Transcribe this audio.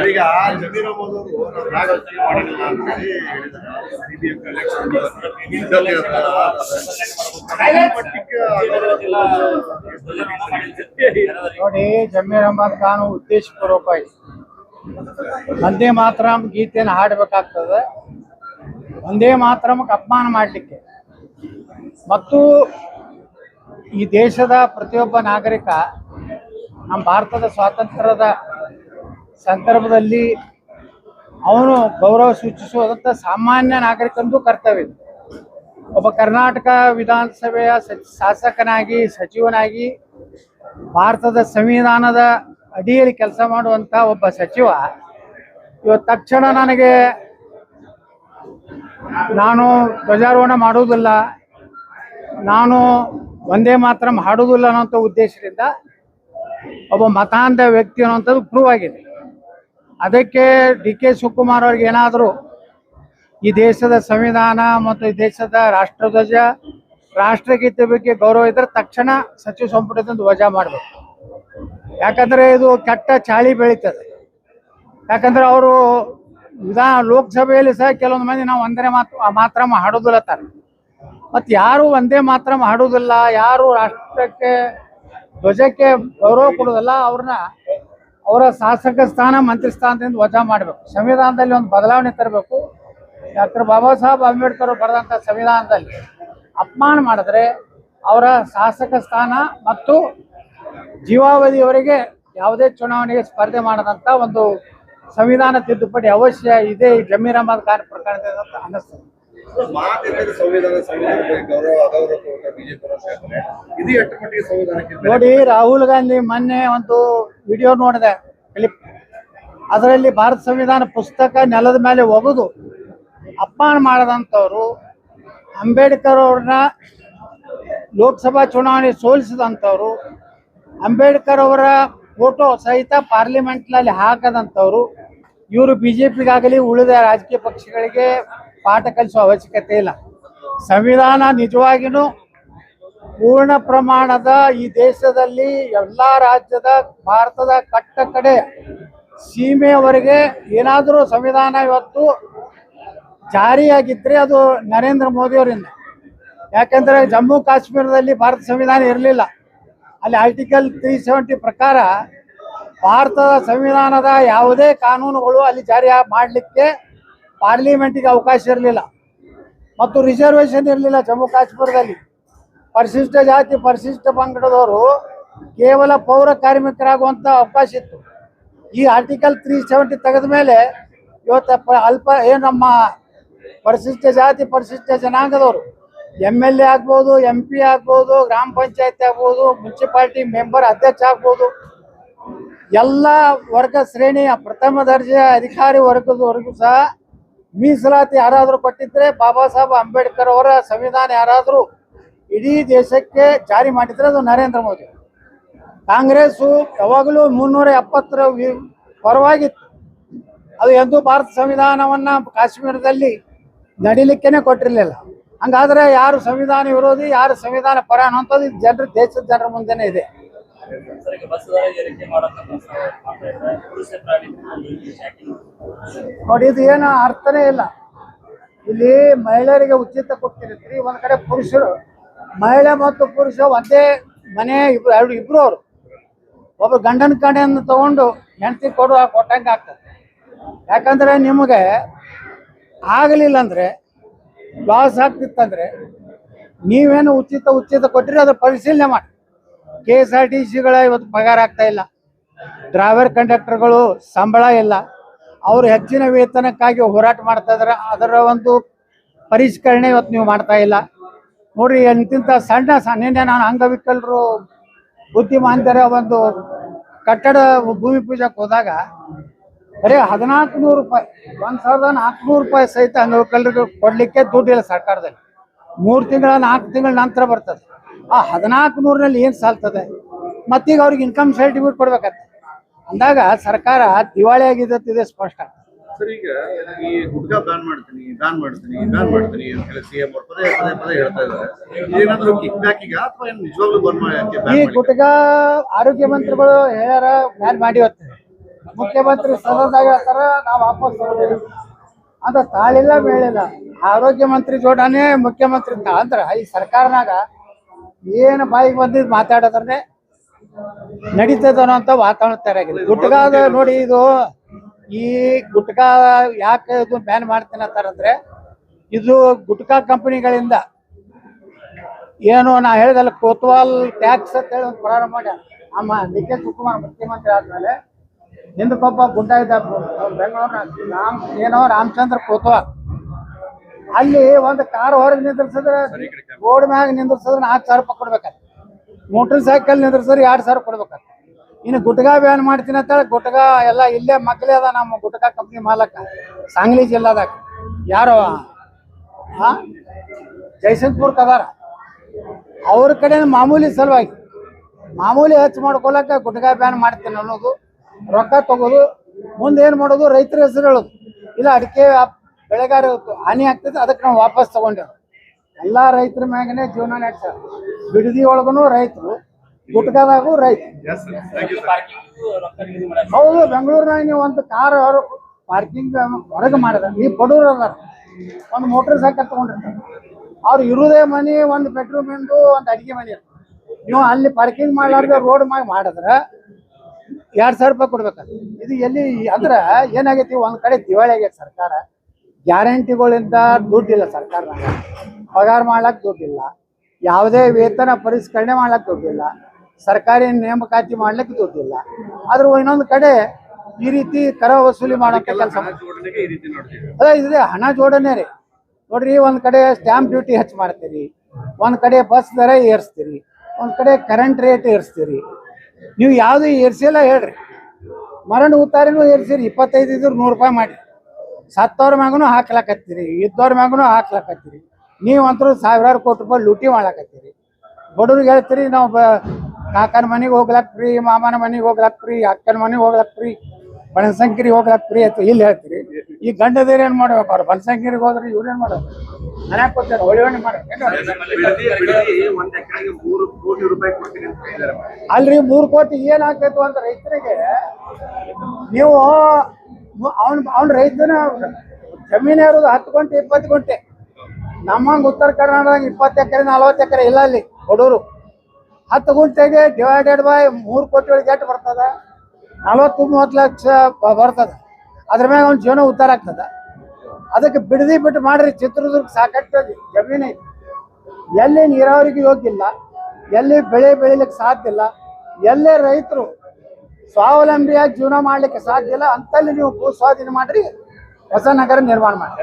ಈಗ ಜಮೀರ್ ಅಹಮದ್ ಅವರು ನಾಗರಿಕತೆ ಮಾಡಿಲ್ಲ ಅಂತ ಹೇಳಿ ಹೇಳಿದ್ದಾರೆ. ಸಿಬಿಎಂ ನೋಡಿ, ಜಮೀರ್ ಅಹಮದ್ ಖಾನ್ ಉದ್ದೇಶಪೂರ್ವಕವಾಗಿ ವಂದೇ ಮಾತರಂ ಗೀತೆಯನ್ನು ಹಾಡಬೇಕಾಗ್ತದೆ, ವಂದೇ ಮಾತರಂಗೆ ಅಪಮಾನ ಮಾಡಲಿಕ್ಕೆ. ಮತ್ತು ಈ ದೇಶದ ಪ್ರತಿಯೊಬ್ಬ ನಾಗರಿಕ ನಮ್ಮ ಭಾರತದ ಸ್ವಾತಂತ್ರ್ಯದ ಸಂದರ್ಭದಲ್ಲಿ ಅವನು ಗೌರವ ಸೂಚಿಸುವುದಂಥ ಸಾಮಾನ್ಯ ನಾಗರಿಕಂದು ಕರ್ತವ್ಯ. ಒಬ್ಬ ಕರ್ನಾಟಕ ವಿಧಾನಸಭೆಯ ಶಾಸಕನಾಗಿ, ಸಚಿವನಾಗಿ, ಭಾರತದ ಸಂವಿಧಾನದ ಅಡಿಯಲ್ಲಿ ಕೆಲಸ ಮಾಡುವಂಥ ಒಬ್ಬ ಸಚಿವ ಇವತ್ತು ತಕ್ಷಣ ನನಗೆ ನಾನು ಧ್ವಜಾರೋಹಣ ಮಾಡುವುದಿಲ್ಲ, ನಾನು ವಂದೇ ಮಾತರಂ ಹಾಡುವುದಿಲ್ಲ ಅನ್ನೋಂಥ ಉದ್ದೇಶದಿಂದ ಒಬ್ಬ ಮತಾಂಧ ವ್ಯಕ್ತಿ ಅನ್ನೋಂಥದ್ದು ಪ್ರೂವ್ ಆಗಿದೆ. ಅದಕ್ಕೆ ಡಿ.ಕೆ. ಶಿವಕುಮಾರ್ ಅವ್ರಿಗೆ ಏನಾದರೂ ಈ ದೇಶದ ಸಂವಿಧಾನ ಮತ್ತು ಈ ದೇಶದ ರಾಷ್ಟ್ರಧ್ವಜ, ರಾಷ್ಟ್ರಗೀತೆ ಬಗ್ಗೆ ಗೌರವ ಇದ್ದರೆ ತಕ್ಷಣ ಸಚಿವ ಸಂಪುಟದಿಂದ ವಜಾ ಮಾಡಬೇಕು. ಯಾಕಂದರೆ ಇದು ಕೆಟ್ಟ ಚಾಳಿ ಬೆಳೀತದೆ. ಯಾಕಂದರೆ ಅವರು ಲೋಕಸಭೆಯಲ್ಲಿ ಸಹ ಕೆಲವೊಂದು ಮಂದಿ ನಾವು ವಂದೇ ಮಾತರಂ ಹಾಡೋದಿಲ್ಲತ್ತಾರೆ. ಮತ್ತು ಯಾರು ವಂದೇ ಮಾತರಂ ಹಾಡೋದಿಲ್ಲ, ಯಾರು ರಾಷ್ಟ್ರಕ್ಕೆ ಧ್ವಜಕ್ಕೆ ಗೌರವ ಕೊಡೋದಿಲ್ಲ, ಅವ್ರನ್ನ ಅವರ ಶಾಸಕ ಸ್ಥಾನ, ಮಂತ್ರಿ ಸ್ಥಾನದಿಂದ ವಜಾ ಮಾಡಬೇಕು. ಸಂವಿಧಾನದಲ್ಲಿ ಒಂದು ಬದಲಾವಣೆ ತರಬೇಕು. ಡಾಕ್ಟರ್ ಬಾಬಾ ಸಾಹೇಬ್ ಅಂಬೇಡ್ಕರ್ ಬರೆದಂಥ ಸಂವಿಧಾನದಲ್ಲಿ ಅಪಮಾನ ಮಾಡಿದ್ರೆ ಅವರ ಶಾಸಕ ಸ್ಥಾನ ಮತ್ತು ಜೀವಾವಧಿಯವರೆಗೆ ಯಾವುದೇ ಚುನಾವಣೆಗೆ ಸ್ಪರ್ಧೆ ಮಾಡದಂಥ ಒಂದು ಸಂವಿಧಾನ ತಿದ್ದುಪಡಿ ಅವಶ್ಯ ಇದೆ ಈ ಜಮೀರ್ ಅಹಮದ್ ಖಾನ್ ಪ್ರಕರಣದಿಂದ ಅಂತ ಅನ್ನಿಸ್ತದೆ. ನೋಡಿ, ರಾಹುಲ್ ಗಾಂಧಿ ಮೊನ್ನೆ ಒಂದು ವಿಡಿಯೋ ನೋಡಿದೆ, ಕ್ಲಿಪ್. ಅದರಲ್ಲಿ ಭಾರತ ಸಂವಿಧಾನ ಪುಸ್ತಕ ನೆಲದ ಮೇಲೆ ಒಗೆದು ಅಪಮಾನ ಮಾಡದಂಥವ್ರು, ಅಂಬೇಡ್ಕರ್ ಅವ್ರನ್ನ ಲೋಕಸಭಾ ಚುನಾವಣೆ ಸೋಲಿಸಿದಂಥವ್ರು, ಅಂಬೇಡ್ಕರ್ ಅವರ ಫೋಟೋ ಸಹಿತ ಪಾರ್ಲಿಮೆಂಟ್ನಲ್ಲಿ ಹಾಕದಂಥವ್ರು, ಇವರು BJPಗಾಗಲಿ ಉಳಿದ ರಾಜಕೀಯ ಪಕ್ಷಗಳಿಗೆ ಪಾಠ ಕಲಿಸುವ ಅವಶ್ಯಕತೆ ಇಲ್ಲ. ಸಂವಿಧಾನ ನಿಜವಾಗಿಯೂ ಪೂರ್ಣ ಪ್ರಮಾಣದ ಈ ದೇಶದಲ್ಲಿ ಎಲ್ಲ ರಾಜ್ಯದ ಭಾರತದ ಕಟ್ಟ ಕಡೆ ಸೀಮೆಯವರೆಗೆ ಏನಾದರೂ ಸಂವಿಧಾನ ಇವತ್ತು ಜಾರಿಯಾಗಿದ್ದರೆ ಅದು ನರೇಂದ್ರ ಮೋದಿಯವರಿಂದ. ಯಾಕೆಂದರೆ ಜಮ್ಮು ಕಾಶ್ಮೀರದಲ್ಲಿ ಭಾರತ ಸಂವಿಧಾನ ಇರಲಿಲ್ಲ. ಅಲ್ಲಿ ಆರ್ಟಿಕಲ್ 370 ಪ್ರಕಾರ ಭಾರತದ ಸಂವಿಧಾನದ ಯಾವುದೇ ಕಾನೂನುಗಳು ಅಲ್ಲಿ ಜಾರಿ ಮಾಡಲಿಕ್ಕೆ ಪಾರ್ಲಿಮೆಂಟಿಗೆ ಅವಕಾಶ ಇರಲಿಲ್ಲ. ಮತ್ತು ರಿಸರ್ವೇಷನ್ ಇರಲಿಲ್ಲ ಜಮ್ಮು ಕಾಶ್ಮೀರದಲ್ಲಿ. ಪರಿಶಿಷ್ಟ ಜಾತಿ, ಪರಿಶಿಷ್ಟ ಪಂಗಡದವರು ಕೇವಲ ಪೌರ ಕಾರ್ಮಿಕರಾಗುವಂಥ ಅವಕಾಶ ಇತ್ತು. ಈ ಆರ್ಟಿಕಲ್ 370 ತೆಗೆದ ಮೇಲೆ ಇವತ್ತು ನಮ್ಮ ಪರಿಶಿಷ್ಟ ಜಾತಿ, ಪರಿಶಿಷ್ಟ ಜನಾಂಗದವರು MLA ಆಗ್ಬೋದು, MP ಆಗ್ಬೋದು, ಗ್ರಾಮ ಪಂಚಾಯತಿ ಆಗ್ಬೋದು, ಮುನ್ಸಿಪಾಲ್ಟಿ ಮೆಂಬರ್ ಅಧ್ಯಕ್ಷ ಆಗ್ಬೋದು, ಎಲ್ಲ ವರ್ಗ ಶ್ರೇಣಿಯ ಪ್ರಥಮ ದರ್ಜೆಯ ಅಧಿಕಾರಿ ವರ್ಗದವರೆಗೂ ಸಹ ಮೀಸಲಾತಿ ಯಾರಾದರೂ ಕೊಟ್ಟಿದ್ರೆ, ಬಾಬಾ ಸಾಹೇಬ್ ಅಂಬೇಡ್ಕರ್ ಅವರ ಸಂವಿಧಾನ ಯಾರಾದರೂ ಇಡೀ ದೇಶಕ್ಕೆ ಜಾರಿ ಮಾಡಿದ್ರೆ ಅದು ನರೇಂದ್ರ ಮೋದಿ. ಕಾಂಗ್ರೆಸ್ಸು ಯಾವಾಗಲೂ 370 ಪರವಾಗಿತ್ತು. ಅದು ಎಂದೂ ಭಾರತ ಸಂವಿಧಾನವನ್ನು ಕಾಶ್ಮೀರದಲ್ಲಿ ನಡೀಲಿಕ್ಕೇನೆ ಕೊಟ್ಟಿರಲಿಲ್ಲ. ಹಂಗಾದ್ರೆ ಯಾರು ಸಂವಿಧಾನ ವಿರೋಧಿ, ಯಾರು ಸಂವಿಧಾನ ಪರ ಅನ್ನೋಂಥದ್ದು ದೇಶದ ಜನರ ಮುಂದೆನೇ ಇದೆ. ನೋಡಿ, ಇದು ಏನು ಅರ್ಥನೇ ಇಲ್ಲ. ಇಲ್ಲಿ ಮಹಿಳೆಯರಿಗೆ ಉಚಿತ ಕೊಡ್ತಿರ್ತೀರಿ, ಒಂದ್ ಕಡೆ ಪುರುಷರು, ಮಹಿಳೆ ಮತ್ತು ಪುರುಷ ಒಂದೇ ಮನೆ ಇಬ್ರು ಅವರು ಒಬ್ಬ ಗಂಡನ ಕಡೆಯನ್ನು ತಗೊಂಡು ಹೆಂಡತಿ ಕೊಟ್ಟಂಗೆ ಆಗ್ತದೆ. ಯಾಕಂದ್ರೆ ನಿಮಗೆ ಆಗಲಿಲ್ಲ ಅಂದ್ರೆ, ಲಾಸ್ ಆಗ್ತಿತ್ತಂದ್ರೆ ನೀವೇನು ಉಚಿತ ಕೊಟ್ಟಿರಿ ಅದ್ರ ಪರಿಶೀಲನೆ ಮಾಡಿ. KSRTCಗಳ ಇವತ್ತು ಪಗಾರ ಆಗ್ತಾ ಇಲ್ಲ, ಡ್ರೈವರ್ ಕಂಡಕ್ಟರ್ಗಳು ಸಂಬಳ ಇಲ್ಲ, ಅವರು ಹೆಚ್ಚಿನ ವೇತನಕ್ಕಾಗಿ ಹೋರಾಟ ಮಾಡ್ತಾ ಇದ್ದಾರೆ. ಅದರ ಒಂದು ಪರಿಷ್ಕರಣೆ ಇವತ್ತು ನೀವು ಮಾಡ್ತಾ ಇಲ್ಲ. ನೋಡ್ರಿ, ಎಂತಿಂತ ನಿನ್ನೆ ನಾನು ಅಂಗವಿಕಲರು ಬುದ್ಧಿಮಾಂತರ ಒಂದು ಕಟ್ಟಡ ಭೂಮಿ ಪೂಜೆಗೆ ಹೋದಾಗ ಬರೀ 1400 ರೂಪಾಯಿ, 1400 ರೂಪಾಯಿ ಸಹಿತ ಅಂಗವಿಕಲರಿಗೆ ಕೊಡ್ಲಿಕ್ಕೆ ದುಡ್ಡಿಲ್ಲ ಸರ್ಕಾರದಲ್ಲಿ. 3 ತಿಂಗಳ 4 ತಿಂಗಳ ನಂತರ ಬರ್ತದೆ. ಆ 1400ನಲ್ಲಿ ಏನು ಸಾಲ್ತದೆ? ಮತ್ತೀಗ ಅವ್ರಿಗೆ ಇನ್ಕಮ್ ಸರ್ಟಿಫಿಕೇಟ್ ಕೊಡ್ಬೇಕಂತೆ. ಅಂದಾಗ ಸರ್ಕಾರ ದಿವಾಳಿ ಆಗಿದೆ ಸ್ಪಷ್ಟ. ಸರ್, ಈಗ ಈ ಗುಟ್ಕಾ ಬ್ಯಾನ್ ಮಾಡ್ತೀನಿ ಅಂತ CM ಅವರು ಪದೇ ಹೇಳ್ತಾ ಇದ್ದಾರೆ. ಏನಾದರೂ ಕಿಕ್ ಬ್ಯಾಕ್ ಈಗ ಅಥವಾ ಏನು ನಿಜವಾಗ್ಲೂ ಈ ಗುಟ್ಕಾ ಆರೋಗ್ಯ ಮಂತ್ರಿಗಳು ಬ್ಯಾನ್ ಮಾಡಿ ಹೋಗ್ತಾರೆ. ಮುಖ್ಯಮಂತ್ರಿ ಸದಸ್ಯರಾಗ ಹೇಳ್ತಾರ ನಾವು ವಾಪಸ್ ತಗೊಂಡಿಲ್ಲ ಅಂತ ತಾಳಿಲ್ಲ ಮೇಳಿಲ್ಲ. ಆರೋಗ್ಯ ಮಂತ್ರಿ ಜೋಡನೆ ಮುಖ್ಯಮಂತ್ರಿ ಅಂದ್ರ ಈ ಸರ್ಕಾರನಾಗ ಏನು ಬಾಯಿಗೆ ಬಂದಿದ್ದು ಮಾತಾಡೋದ್ರೆ ನಡೀತದನೋ ಅಂತ ವಾತಾವರಣ ತಯಾರಾಗಿದೆ. ಗುಟ್ಕಾದ ನೋಡಿ, ಇದು ಈ ಗುಟ್ಕಾ ಯಾಕೆ ಇದು ಬ್ಯಾನ್ ಮಾಡ್ತೀನಿ ಅಂತಾರಂದ್ರೆ, ಇದು ಗುಟ್ಕಾ ಕಂಪನಿಗಳಿಂದ ಏನು ನಾ ಹೇಳಿದಲ್ಲ ಕೋತ್ವಾಲ್ ಟ್ಯಾಕ್ಸ್ ಅಂತ ಹೇಳಿ ಒಂದು ಪ್ರಾರಂಭ ಮಾಡ್ಯಾರ. ನಮ್ಮ ಡಿ.ಕೆ. ಶಿವಕುಮಾರ್ ಮುಖ್ಯಮಂತ್ರಿ ಆದ್ಮೇಲೆ ಹಿಂದಕ್ಕೊಬ್ಬ ಗುಡ್ಡ ಇದ್ದ ಬೆಂಗಳೂರಿನ ರಾಮಚಂದ್ರ ಕೋತ್ವಾಲ್, ಅಲ್ಲಿ ಒಂದು ಕಾರ್ ಹೊರಗೆ ನಿಂದ್ರಿಸಿದ್ರೆ ರೋಡ್ ಮ್ಯಾಗ ನಿಂದ್ರಿಸಿದ್ರೆ 4,000 ರೂಪಾಯಿ ಕೊಡ್ಬೇಕಾಗ್ತದೆ. ಮೋಟರ್ ಸೈಕಲ್ ನಿಂದ್ರಿಸಿದ್ರೆ 2,000 ಕೊಡ್ಬೇಕಾಗ್ತದೆ. ಇನ್ನು ಗುಟ್ಕಾ ಬ್ಯಾನ್ ಮಾಡ್ತೀನಿ ಅಂತೇಳಿ ಗುಟ್ಕಾ ಎಲ್ಲ ಇಲ್ಲೇ ಮಕ್ಕಳೇ ಅದ. ನಮ್ಮ ಗುಟ್ಕಾ ಕಂಪ್ನಿ ಮಾಲಕ ಸಾಂಗ್ಲಿ ಜಿಲ್ಲಾದಾಗ ಯಾರೋ ಜೈಸಂಗ್ಪುರ್ ಕದಾರ, ಅವ್ರ ಕಡೆ ಮಾಮೂಲಿ ಸಲುವಾಗಿ ಮಾಮೂಲಿ ಹೆಚ್ಚು ಮಾಡ್ಕೊಳಕ್ಕೆ ಗುಟ್ಕಾ ಬ್ಯಾನ್ ಮಾಡ್ತೀನಿ ಅನ್ನೋದು, ರೊಕ್ಕ ತಗೋದು, ಮುಂದೆ ಏನು ಮಾಡೋದು ರೈತರ ಹೆಸರು ಹೇಳೋದು. ಇಲ್ಲ ಅಡಿಕೆ ಬೆಳೆಗಾರ ಹಾನಿ ಆಗ್ತದೆ, ಅದಕ್ಕೆ ನಾವು ವಾಪಸ್ ತಗೊಂಡೇವು. ಎಲ್ಲ ರೈತರ ಮ್ಯಾಗನೇ ಜೀವನ ನಡೆಸ್ಯಾರ. ಬಿಡದಿ ಒಳಗೂ ರೈತರು, ಗುಟ್ಕಾದಾಗೂ ರೈತರು. ಹೌದು, ಬೆಂಗಳೂರಿನಾಗ ನೀವು ಒಂದು ಕಾರ್ ಪಾರ್ಕಿಂಗ್ ಹೊರಗೆ ಮಾಡಿದ, ಈ ಬಡವ್ರು ಅದಾರ ಒಂದು ಮೋಟರ್ ಸೈಕಲ್ ತಗೊಂಡಿರ್ತಾರೆ, ಅವ್ರು ಇರುದೇ ಮನೆ ಒಂದು ಬೆಡ್ರೂಮ್ ಇಂದು ಒಂದು ಅಡಿಗೆ ಮನೆ. ನೀವು ಅಲ್ಲಿ ಪಾರ್ಕಿಂಗ್ ಮಾಡ್ಲಾರ್ದೆ ರೋಡ್ ಮ್ಯಾಗ ಮಾಡಿದ್ರೆ 2,000 ರೂಪಾಯಿ ಕೊಡ್ಬೇಕಾದ್ರೆ. ಇದು ಎಲ್ಲಿ ಅಂದ್ರೆ ಏನಾಗೈತಿ, ಒಂದ್ ಕಡೆ ದಿವಾಳಿ ಆಗೈತಿ ಸರ್ಕಾರ. ಗ್ಯಾರಂಟಿಗಳಿಂದ ದುಡ್ಡಿಲ್ಲ ಸರ್ಕಾರನಾಗ, ಪಗಾರ ಮಾಡ್ಲಕ್ ದುಡ್ಡಿಲ್ಲ, ಯಾವುದೇ ವೇತನ ಪರಿಷ್ಕರಣೆ ಮಾಡ್ಲಕ್ ದುಡ್ಡಿಲ್ಲ, ಸರ್ಕಾರಿ ನೇಮಕಾತಿ ಮಾಡ್ಲಿಕ್ಕೆ ದುಡ್ಡಿಲ್ಲ. ಆದ್ರೂ ಇನ್ನೊಂದು ಕಡೆ ಈ ರೀತಿ ಕರ ವಸೂಲಿ ಮಾಡೋಕೆ ಕೆಲಸ ಅದೇ ಇದೆ. ಹಣ ಜೋಡಣೆ ರೀ. ನೋಡ್ರಿ, ಒಂದ್ ಕಡೆ ಸ್ಟ್ಯಾಂಪ್ ಡ್ಯೂಟಿ ಹೆಚ್ಚು ಮಾಡ್ತೀರಿ, ಒಂದ್ ಕಡೆ ಬಸ್ ದರ ಏರಿಸ್ತೀರಿ, ಒಂದ್ ಕಡೆ ಕರೆಂಟ್ ರೇಟ್ ಏರಿಸ್ತೀರಿ. ನೀವು ಯಾವುದು ಏರ್ಸಿಲ್ಲ ಹೇಳ್ರಿ. ಮರಣ ಉತ್ತಾರಿನೂ ಏರ್ಸಿರಿ, 25 ಇದ್ರು 100 ರೂಪಾಯಿ ಮಾಡಿ. ಸತ್ತವ್ರ ಮ್ಯಾಗೂ ಹಾಕ್ಲಾಕತ್ತೀರಿ, ಇದ್ದವ್ರ ಮ್ಯಾಗೂ ಹಾಕ್ಲಾಕತ್ತೀರಿ. ನೀವಂತರೂ ಸಾವಿರಾರು ಕೋಟಿ ರೂಪಾಯಿ ಲೂಟಿ ಮಾಡ್ಲಾಕತ್ತೀರಿ. ಬಡವ್ರಿಗೆ ಹೇಳ್ತೀರಿ ನಾವು ಕಾಕನ ಮನೆಗೆ ಹೋಗ್ಲಾಕ್ ಫ್ರೀ, ಮಾಮನ ಮನೆಗೆ ಹೋಗ್ಲಾಕ್ ಫ್ರೀ, ಅಕ್ಕನ ಮನೆಗೆ ಹೋಗ್ಲಾಕ್ ಫ್ರೀ, ಬನಶಂಕರಿಗೆ ಹೋಗ್ಲಾಕ್ ಫ್ರೀ ಅಂತ ಇಲ್ಲಿ ಹೇಳ್ತೀರಿ. ಈ ಗಂಡದೇರು ಏನ್ ಮಾಡ್ಬೇಕು? ಅವ್ರು ಬನಶಂಕರಿಗೆ ಹೋದ್ರೆ ಇವ್ರೇನ್ ಮಾಡ್ಬೇಕು? ಮನ್ಯಾಗ ಕೊಡ್ತಾರೆ ಒಳ್ಳೆ ಮಾಡ್ಬೇಕು. ಅಲ್ರಿ, 3 ಕೋಟಿ ಏನ್ ಆಗ್ತೈತು ಅಂತ ರೈತರಿಗೆ. ನೀವು ಅವ್ನ ರೈತನ ಜಮೀನು ಇರೋದು 10 ಗುಂಟೆ 20 ಗುಂಟೆ. ನಮ್ಮಂಗೆ ಉತ್ತರ ಕರ್ನಾಟಕದಾಗ 20 ಎಕರೆ 40 ಎಕರೆ ಇಲ್ಲ. ಅಲ್ಲಿ ಕೊಡೋರು 10 ಗುಂಟೆಗೆ ಡಿವೈಡೆಡ್ ಬೈ 3 ಕೋಟಿ ಒಳಗೆ ಎಷ್ಟು ಬರ್ತದ? 40-30 ಲಕ್ಷ ಬರ್ತದ. ಅದ್ರ ಮ್ಯಾಗ ಅವ್ನ ಜೀವನ ಉದ್ಧಾರ ಆಗ್ತದ. ಅದಕ್ಕೆ ಬಿಡದಿ ಬಿಟ್ಟು ಮಾಡ್ರಿ. ಚಿತ್ರದುರ್ಗ ಸಾಕಷ್ಟು ಜಮೀನು ಐತಿ, ಎಲ್ಲಿ ನೀರಾವರಿಗೆ ಯೋಗ್ಯ ಇಲ್ಲ, ಎಲ್ಲಿ ಬೆಳೆ ಬೆಳಿಲಿಕ್ಕೆ ಸಾಧ್ಯ ಇಲ್ಲ, ಎಲ್ಲೇ ರೈತರು ಸ್ವಾವಲಂಬಿಯಾಗಿ ಜೀವನ ಮಾಡ್ಲಿಕ್ಕೆ ಸಾಧ್ಯ ಇಲ್ಲ ಅಂತಲ್ಲಿ ನೀವು ಭೂ ಸ್ವಾಧೀನ ಮಾಡ್ರಿ, ಹೊಸ ನಗರ ನಿರ್ಮಾಣ ಮಾಡಿ.